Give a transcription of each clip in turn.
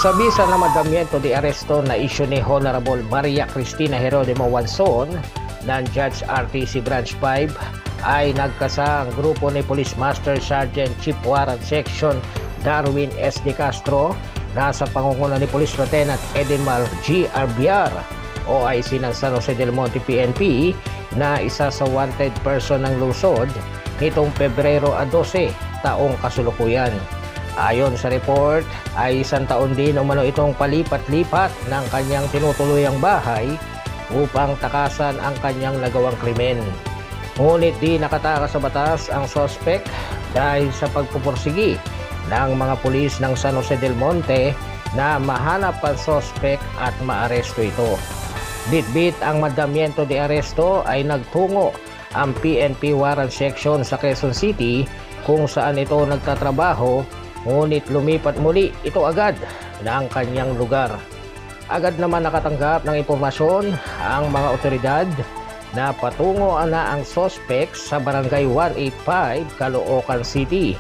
Sa bisa na mandamiento de aresto na isyu ni Honorable Maria Cristina Geronimo Wanson ng Judge RTC Branch 5 ay nagkasa ang grupo ni Police Master Sergeant Chief Warrant Section Darwin S. De Castro na sa pangunguna ni Police Lieutenant Edinmar G. Arbiar OIC ng San Jose del Monte PNP na isa sa wanted person ng lungsod nitong Pebrero 12 taong kasulukuyan. Ayon sa report ay isang taon din umano itong palipat-lipat ng kanyang tinutuluyang bahay upang takasan ang kanyang nagawang krimen. Ngunit di nakatakas sa batas ang suspect dahil sa pagpupursigi ng mga pulis ng San Jose del Monte na mahanap ang suspect at maaresto ito. Bitbit ang mandamiento de aresto ay nagtungo ang PNP Warrant Section sa Quezon City kung saan ito nagtatrabaho, ngunit lumipat muli ito agad na ang kanyang lugar. Agad naman nakatanggap ng impormasyon ang mga otoridad na patungo na ang suspect sa Barangay 185, Caloocan City.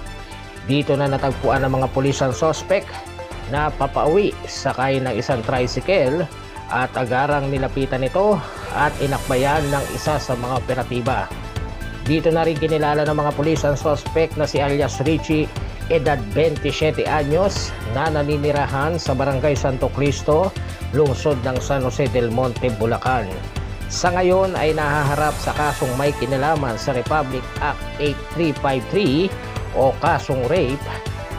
Dito na natagpuan ng mga pulis ang suspect na papauwi sakay ng isang tricycle at agarang nilapitan ito at inakbayan ng isa sa mga operatiba. Dito na rin kinilala ng mga pulis ang suspect na si alias Richie, edad 27 anyos, na naninirahan sa Barangay Santo Cristo, lungsod ng San Jose del Monte, Bulacan. Sa ngayon ay nahaharap sa kasong may kinalaman sa Republic Act 8353 o kasong rape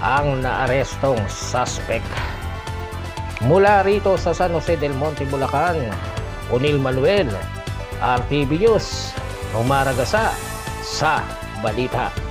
ang naarestong suspect. Mula rito sa San Jose del Monte, Bulacan, Unil Manuel, RTV News, umaragasa sa balita.